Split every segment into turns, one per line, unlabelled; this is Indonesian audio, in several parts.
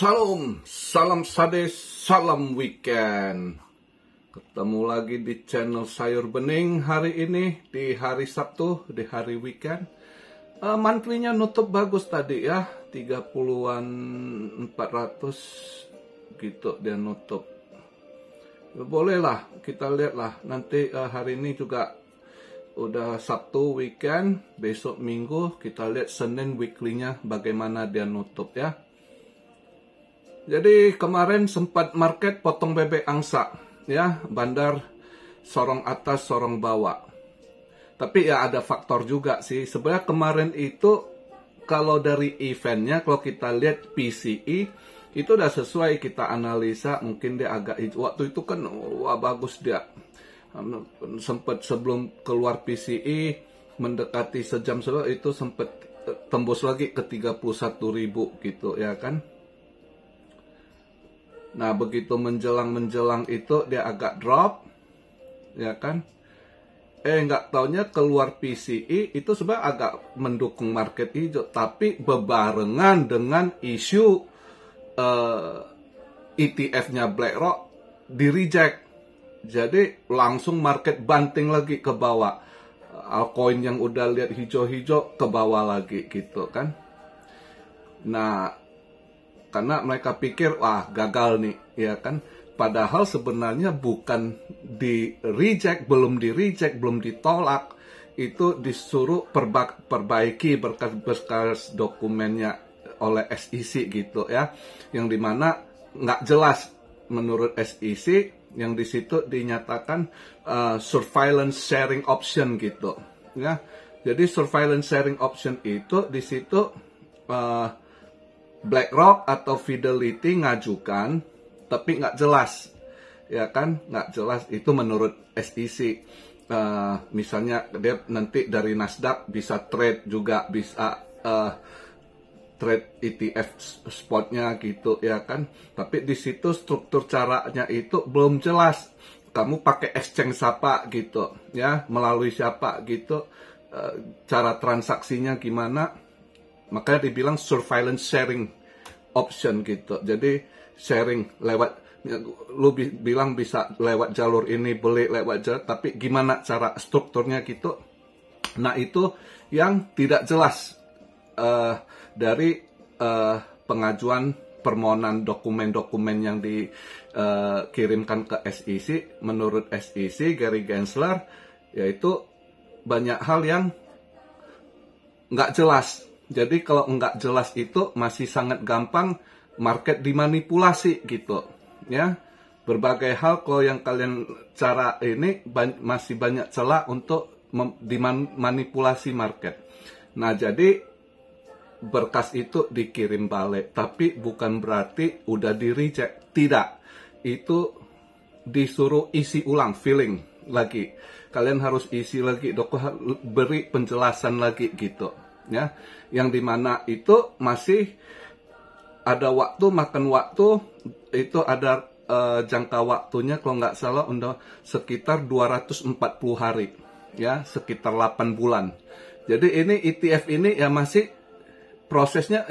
Salam, salam sade, salam weekend. Ketemu lagi di channel Sayur Bening hari ini, di hari Sabtu, di hari weekend. Monthly-nya nutup bagus tadi ya, 30-an 400 gitu dia nutup. Boleh lah, kita lihat lah. Nanti hari ini juga udah Sabtu weekend, besok Minggu kita lihat Senin weekly-nya bagaimana dia nutup ya. Jadi kemarin sempat market potong bebek angsa ya, bandar sorong atas sorong bawah. Tapi ya ada faktor juga sih. Sebenarnya kemarin itu kalau dari eventnya, kalau kita lihat PCE itu udah sesuai, kita analisa mungkin dia agak waktu itu kan wah bagus dia. Sempat sebelum keluar PCE mendekati sejam sebelum itu sempat tembus lagi ke 31.000 gitu ya kan. Nah, begitu menjelang itu dia agak drop, ya kan? Nggak taunya keluar PCE itu sebenarnya agak mendukung market hijau, tapi bebarengan dengan isu ETF-nya BlackRock di reject. Jadi langsung market banting lagi ke bawah. Altcoin yang udah lihat hijau-hijau ke bawah lagi gitu kan. Nah, karena mereka pikir, wah gagal nih, ya kan. Padahal sebenarnya bukan di reject, belum ditolak. Itu disuruh perbaiki berkas dokumennya oleh SEC gitu ya. Yang dimana nggak jelas menurut SEC, yang di situ dinyatakan surveillance sharing option gitu. Ya. Jadi surveillance sharing option itu di situ BlackRock atau Fidelity ngajukan, tapi nggak jelas, ya kan, nggak jelas itu menurut SEC. Misalnya dia nanti dari Nasdaq bisa trade juga, bisa trade ETF spotnya gitu, ya kan. Tapi di situ struktur caranya itu belum jelas. Kamu pakai exchange apa gitu, ya, melalui siapa gitu, cara transaksinya gimana. Makanya dibilang surveillance sharing option gitu. Jadi sharing lewat, lu bilang bisa lewat jalur ini, beli lewat jalur, tapi gimana cara strukturnya gitu. Nah itu yang tidak jelas dari pengajuan permohonan dokumen-dokumen yang dikirimkan ke SEC. Menurut SEC, Gary Gensler, yaitu banyak hal yang nggak jelas. Jadi kalau nggak jelas itu masih sangat gampang market dimanipulasi gitu, ya. Berbagai hal kalau yang kalian cara ini masih banyak celah untuk dimanipulasi market. Nah jadi berkas itu dikirim balik, tapi bukan berarti udah di reject, tidak. Itu disuruh isi ulang, filling lagi. Kalian harus isi lagi, beri penjelasan lagi gitu. Ya, yang dimana itu masih ada waktu, makan waktu, itu ada jangka waktunya kalau nggak salah untuk sekitar 240 hari, ya, sekitar 8 bulan. Jadi ini ETF ini ya masih prosesnya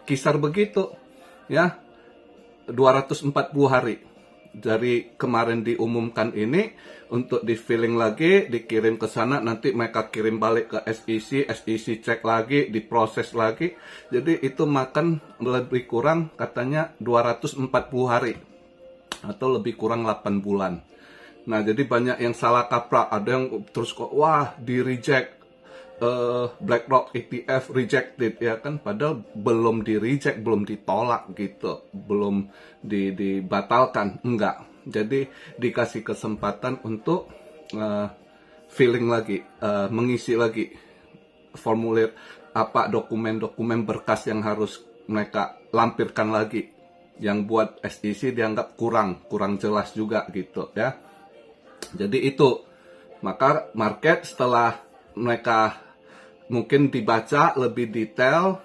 kisar begitu, ya, 240 hari. Dari kemarin diumumkan ini untuk di filling lagi, dikirim ke sana, nanti mereka kirim balik ke SEC, SEC cek lagi, diproses lagi. Jadi itu makan lebih kurang katanya 240 hari atau lebih kurang 8 bulan. Nah, jadi banyak yang salah kaprah, ada yang terus kok wah di reject, BlackRock ETF rejected, ya kan, padahal belum di reject, belum ditolak gitu, belum dibatalkan, enggak. Jadi dikasih kesempatan untuk filling lagi, mengisi lagi formulir apa, dokumen-dokumen berkas yang harus mereka lampirkan lagi, yang buat SEC dianggap kurang jelas juga gitu ya. Jadi itu, maka market setelah mereka mungkin dibaca lebih detail,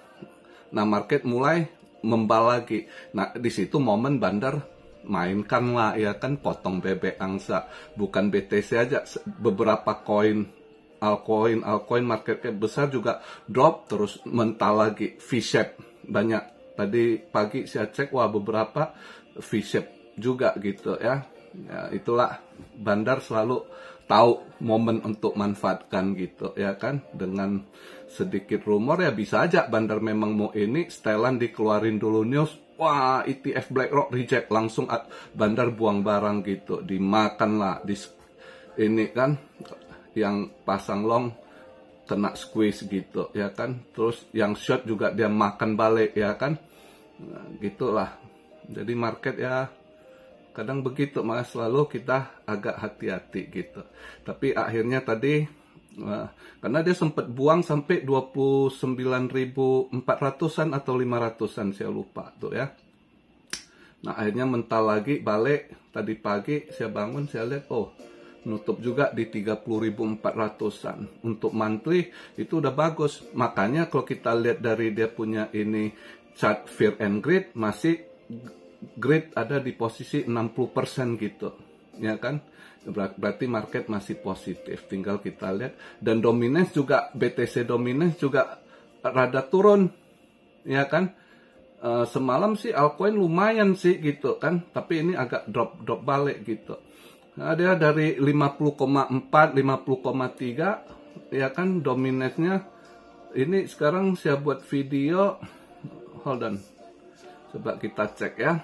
nah market mulai membal lagi. Nah di situ momen bandar mainkan lah, ya kan, potong bebek angsa. Bukan BTC aja, beberapa koin, altcoin market cap besar juga drop terus mental lagi, V-shape, banyak tadi pagi saya cek, wah beberapa V-shape juga gitu ya. Ya, itulah bandar selalu tahu momen untuk manfaatkan gitu ya kan. Dengan sedikit rumor ya bisa aja bandar memang mau ini, setelan dikeluarin dulu news, wah ETF BlackRock reject, langsung bandar buang barang gitu, dimakan lah ini kan, yang pasang long kena squeeze gitu ya kan, terus yang short juga dia makan balik ya kan. Nah, gitulah. Jadi market ya kadang begitu, malah selalu kita agak hati-hati gitu. Tapi akhirnya tadi karena dia sempat buang sampai 29.400-an atau 500-an, saya lupa tuh ya. Nah akhirnya mental lagi balik. Tadi pagi saya bangun, saya lihat oh nutup juga di 30.400-an. Untuk monthly itu udah bagus. Makanya kalau kita lihat dari dia punya ini chart Fear and Greed, masih greed ada di posisi 60% gitu ya kan. Berarti market masih positif, tinggal kita lihat. Dan dominance juga, BTC dominance juga rada turun ya kan. Semalam sih altcoin lumayan sih gitu kan, tapi ini agak drop balik gitu. Nah, dia dari 50,4 50,3 ya kan dominance-nya. Ini sekarang saya buat video, hold on, coba kita cek ya.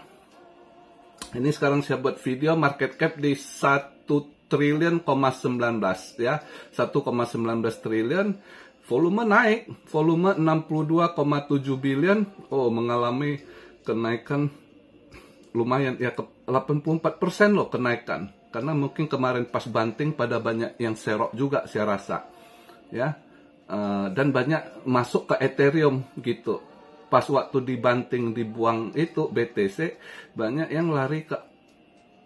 Ini sekarang saya buat video market cap di 1 triliun, 19 ya. 1,19 triliun. Volume naik, volume 62,7 billion. Oh, mengalami kenaikan lumayan ya, 84% loh kenaikan. Karena mungkin kemarin pas banting pada banyak yang serok juga saya rasa. Ya. Dan banyak masuk ke Ethereum gitu. Pas waktu dibanting dibuang itu BTC, banyak yang lari ke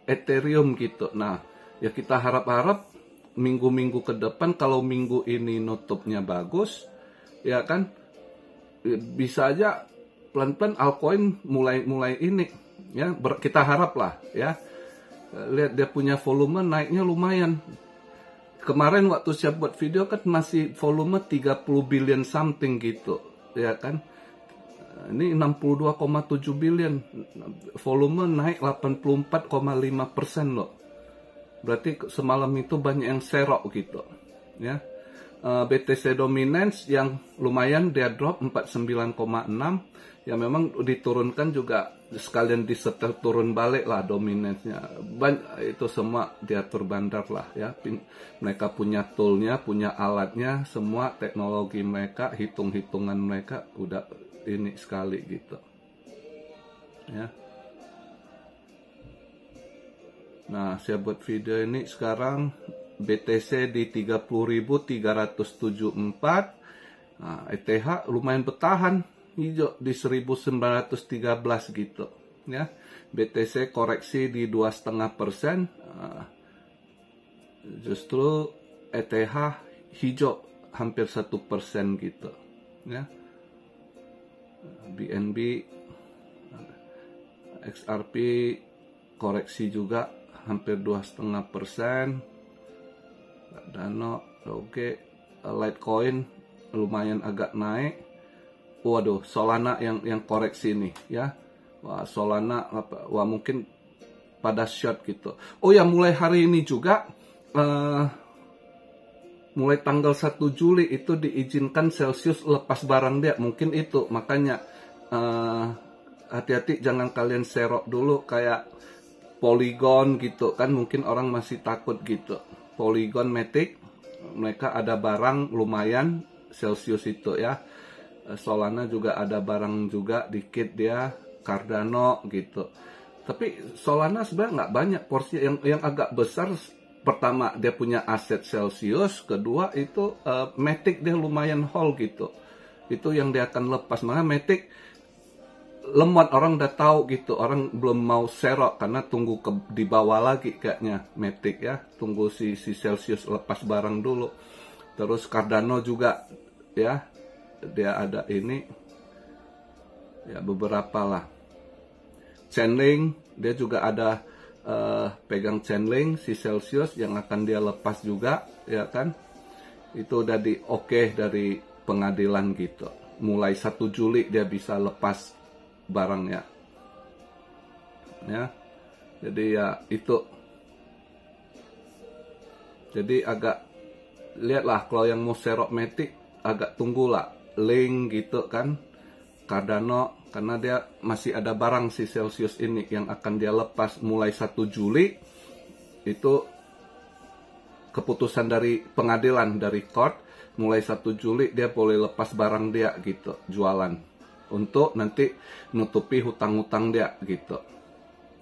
Ethereum gitu. Nah, ya kita harap-harap minggu-minggu ke depan, kalau minggu ini nutupnya bagus, ya kan, bisa aja pelan-pelan altcoin mulai ini, ya kita harap lah, ya. Lihat dia punya volume naiknya lumayan. Kemarin waktu saya buat video kan masih volume 30 billion something gitu, ya kan. Ini 62,7 billion, volume naik 84,5% loh. Berarti semalam itu banyak yang serok gitu ya. BTC dominance yang lumayan, dia drop 49,6, ya memang diturunkan juga sekalian disetel turun balik lah dominance-nya. Itu semua diatur bandar lah ya. Mereka punya toolnya, punya alatnya, semua teknologi mereka, hitung-hitungan mereka udah ini sekali gitu ya. Nah, saya buat video ini sekarang BTC di 30.374. Nah, ETH lumayan bertahan hijau di 1913 gitu ya. BTC koreksi di 2,5%. Justru ETH hijau hampir 1% gitu ya. BNB, XRP koreksi juga hampir 2,5%. Cardano, oke, Litecoin lumayan agak naik. Waduh, Solana yang koreksi nih ya. Wah, Solana wah mungkin pada short gitu. Oh ya, mulai hari ini juga mulai tanggal 1 Juli itu diizinkan Celsius lepas barang dia. Mungkin itu makanya hati-hati, jangan kalian serok dulu kayak Polygon gitu kan. Mungkin orang masih takut gitu. Polygon, Matic, mereka ada barang lumayan Celsius itu ya. Solana juga ada barang juga dikit dia, Cardano gitu. Tapi Solana sebenarnya nggak banyak porsi yang agak besar. Pertama dia punya aset Celsius, kedua itu Matic dia lumayan hold gitu. Itu yang dia akan lepas. Makanya Matic lemot, orang udah tahu gitu, orang belum mau serok karena tunggu di bawah lagi kayaknya Matic ya, tunggu si Celsius lepas barang dulu. Terus Cardano juga ya, dia ada ini ya beberapa lah. Chainlink dia juga ada pegang Chainlink si Celsius yang akan dia lepas juga ya kan. Itu udah oke dari pengadilan gitu. Mulai 1 Juli dia bisa lepas barangnya. Ya. Jadi ya itu. Jadi agak lihatlah kalau yang mau serok matic agak tunggulah link gitu kan. Cardano karena dia masih ada barang si Celsius ini yang akan dia lepas mulai 1 Juli. Itu keputusan dari pengadilan dari court, mulai 1 Juli dia boleh lepas barang dia gitu, jualan untuk nanti nutupi hutang-hutang dia gitu,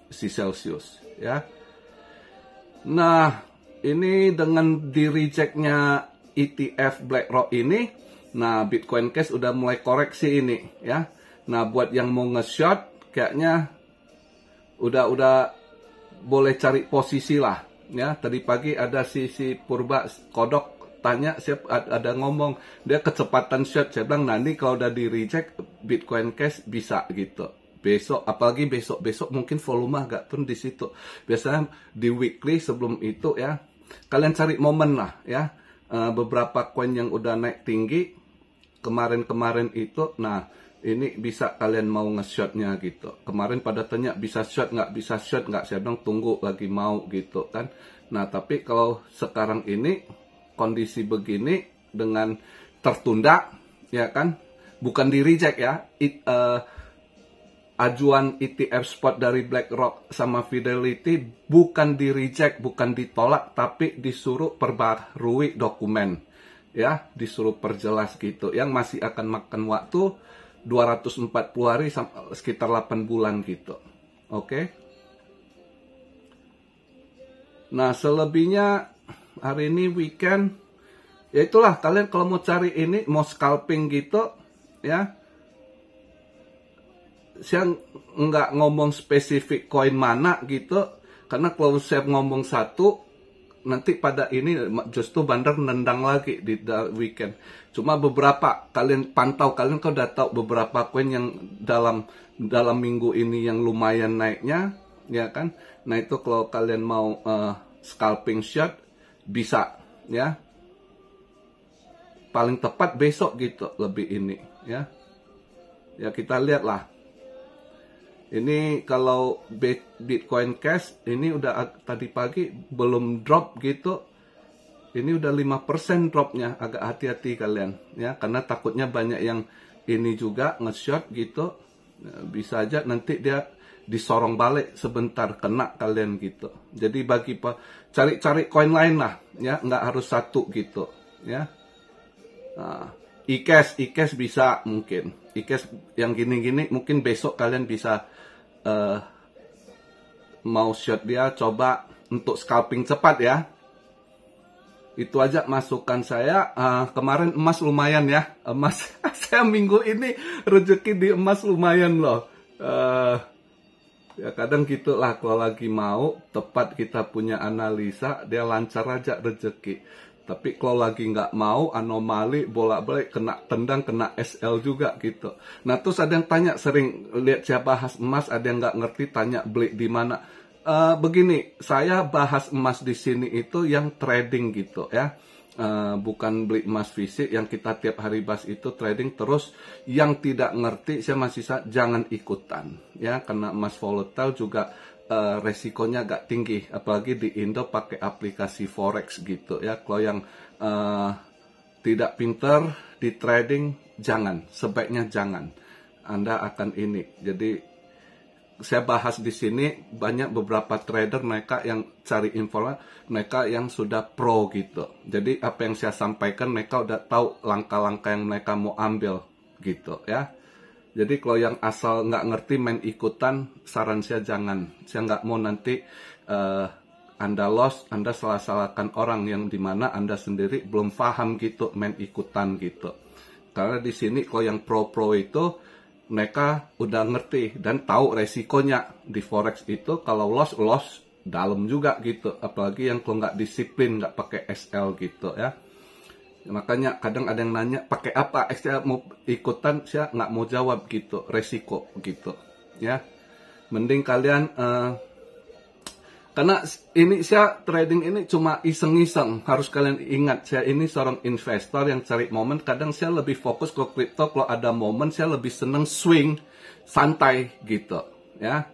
si Celsius ya. Nah ini dengan di rejectnya ETF BlackRock ini, nah Bitcoin Cash udah mulai koreksi ini ya. Nah buat yang mau nge-short kayaknya udah boleh cari posisi lah ya. Tadi pagi ada si Purba Kodok tanya, siap ada ngomong dia kecepatan short. Saya bilang nanti kalau udah di reject Bitcoin Cash bisa gitu. Besok, apalagi besok mungkin volume agak turun di situ. Biasanya di weekly sebelum itu ya, kalian cari momen lah ya. Beberapa coin yang udah naik tinggi kemarin itu, nah ini bisa kalian mau nge-shortnya gitu. Kemarin pada tanya bisa short nggak, saya bilang tunggu lagi mau gitu kan. Nah tapi kalau sekarang ini kondisi begini dengan tertunda ya kan, bukan di reject ya, ajuan ETF spot dari BlackRock sama Fidelity bukan di reject, bukan ditolak, tapi disuruh perbarui dokumen ya, disuruh perjelas gitu, yang masih akan makan waktu 240 hari sekitar 8 bulan gitu. Oke. Nah selebihnya hari ini weekend ya itulah, kalian kalau mau cari ini, mau scalping gitu ya, saya nggak ngomong spesifik koin mana gitu, karena kalau saya ngomong satu nanti pada ini justru bandar nendang lagi di weekend. Cuma beberapa kalian pantau, kalian kalau udah tahu beberapa koin yang dalam minggu ini yang lumayan naiknya ya kan. Nah itu kalau kalian mau scalping short bisa ya, paling tepat besok gitu lebih ini ya. Ya kita lihat lah. Ini kalau Bitcoin Cash ini udah tadi pagi belum drop gitu. Ini udah 5% dropnya, agak hati-hati kalian ya, karena takutnya banyak yang ini juga nge-short gitu. Bisa aja nanti dia disorong balik sebentar, kena kalian gitu. Jadi bagi cari koin lain lah ya, nggak harus satu gitu ya. Nah, e-cash bisa mungkin. E-cash yang gini-gini mungkin besok kalian bisa mau short dia, coba untuk scalping cepat ya. Itu aja masukan saya. Kemarin emas lumayan ya, emas saya minggu ini rezeki di emas lumayan loh. Ya kadang gitulah, kalau lagi mau tepat kita punya analisa, dia lancar aja rezeki. Tapi kalau lagi nggak mau, anomali, bolak-balik, kena tendang, kena SL juga gitu. Nah terus ada yang tanya, sering lihat saya bahas emas, ada yang nggak ngerti, tanya beli di mana. Begini, saya bahas emas di sini itu yang trading gitu ya. Bukan beli emas fisik yang kita tiap hari bahas, itu trading. Terus yang tidak ngerti, saya masih jangan ikutan ya, karena emas volatile juga resikonya agak tinggi, apalagi di Indo pakai aplikasi forex gitu ya. Kalau yang tidak pinter di trading, sebaiknya jangan. Anda akan ini. Jadi saya bahas di sini banyak beberapa trader, mereka yang cari informasi, mereka yang sudah pro gitu. Jadi apa yang saya sampaikan mereka udah tahu langkah-langkah yang mereka mau ambil gitu ya. Jadi kalau yang asal nggak ngerti main ikutan, saran saya jangan. Saya nggak mau nanti Anda lost, Anda salah-salahkan orang yang dimana Anda sendiri belum paham gitu main ikutan gitu. Karena di sini kalau yang pro-pro itu mereka udah ngerti dan tahu resikonya di forex itu, kalau loss dalam juga gitu. Apalagi yang kalau nggak disiplin, nggak pakai SL gitu ya. Makanya kadang ada yang nanya pakai apa, saya mau ikutan, saya nggak mau jawab gitu, resiko gitu ya. Mending kalian Karena ini saya trading ini cuma iseng-iseng. Harus kalian ingat, saya ini seorang investor yang cari momen. Kadang saya lebih fokus ke kripto. Kalau ada momen, saya lebih seneng swing, santai gitu, ya.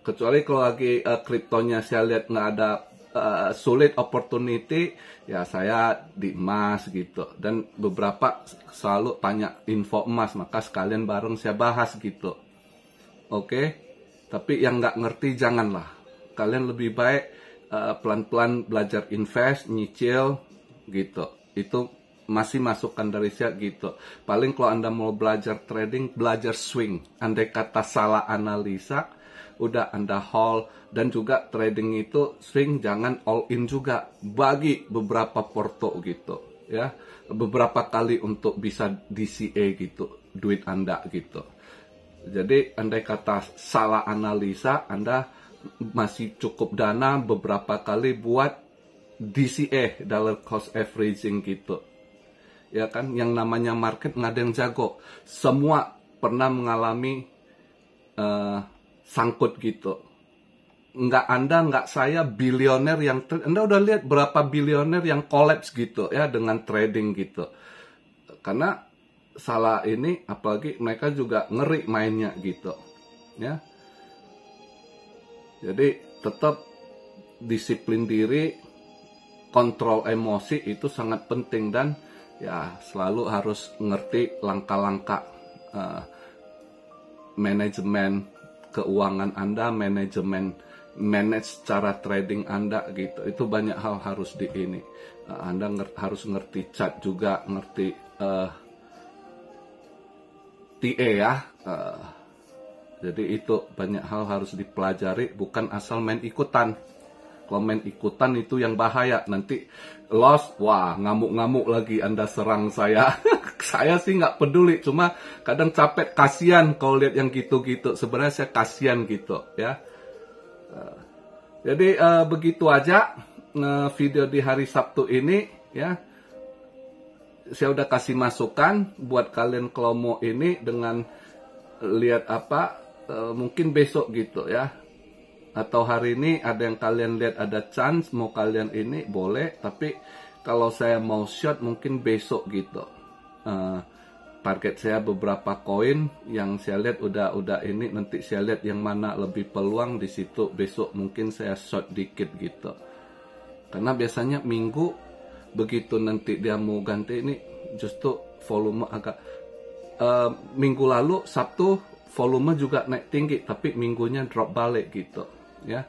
Kecuali kalau lagi kriptonya saya lihat nggak ada sulit opportunity, ya saya di emas gitu. Dan beberapa selalu tanya info emas, maka sekalian bareng saya bahas gitu. Oke, tapi yang nggak ngerti janganlah. Kalian lebih baik pelan-pelan belajar invest, nyicil gitu. Itu masih masukan dari saya gitu. Paling kalau Anda mau belajar trading, belajar swing. Andai kata salah analisa, udah Anda hold. Dan juga trading itu swing, jangan all in juga. Bagi beberapa porto gitu, ya. Beberapa kali untuk bisa DCA gitu, duit Anda gitu. Jadi andai kata salah analisa, Anda masih cukup dana beberapa kali buat DCA, dollar cost averaging gitu. Ya kan, yang namanya market nggak ada yang jago. Semua pernah mengalami sangkut gitu. Anda, nggak saya, bilioner yang... Anda udah lihat berapa bilioner yang collapse gitu ya dengan trading gitu. Karena salah ini, apalagi mereka juga ngeri mainnya gitu. Ya. Jadi tetap disiplin diri, kontrol emosi itu sangat penting, dan ya selalu harus ngerti langkah-langkah manajemen keuangan Anda, manage cara trading Anda gitu. Itu banyak hal harus di ini. Anda harus ngerti chart juga, ngerti TA ya. Jadi itu banyak hal harus dipelajari, bukan asal main ikutan. Kalau main ikutan itu yang bahaya. Nanti loss, wah ngamuk-ngamuk lagi Anda serang saya. Saya sih nggak peduli, cuma kadang capek, kasihan kalau lihat yang gitu-gitu. Sebenarnya saya kasihan gitu ya. Jadi begitu aja video di hari Sabtu ini ya. Saya udah kasih masukan buat kalian kalau mau ini dengan lihat apa. Mungkin besok gitu ya, atau hari ini ada yang kalian lihat ada chance mau kalian ini boleh, tapi kalau saya mau short mungkin besok gitu. Target saya beberapa koin yang saya lihat udah ini, nanti saya lihat yang mana lebih peluang di situ, besok mungkin saya short dikit gitu. Karena biasanya minggu begitu nanti dia mau ganti ini justru volume agak minggu lalu Sabtu volume juga naik tinggi, tapi minggunya drop balik gitu ya.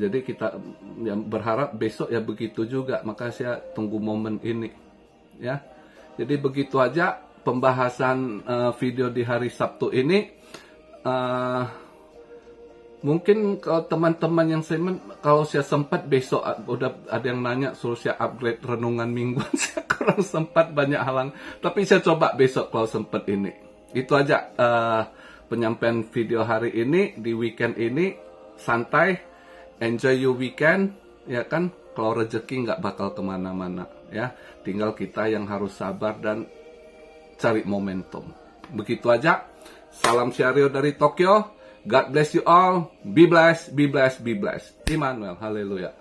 Jadi kita ya, berharap besok ya begitu juga, maka saya tunggu momen ini ya. Jadi begitu aja pembahasan video di hari Sabtu ini. Mungkin kalau teman-teman yang kalau saya sempat besok, udah ada yang nanya suruh saya upgrade renungan mingguan. Saya kurang sempat, banyak halang, tapi saya coba besok kalau sempat ini. Itu aja penyampaian video hari ini di weekend ini. Santai, enjoy your weekend ya kan. Kalau rezeki nggak bakal kemana-mana ya. Tinggal kita yang harus sabar dan cari momentum. Begitu aja. Salam Syario dari Tokyo. God bless you all. Be blessed, be blessed, be blessed. Immanuel, haleluya.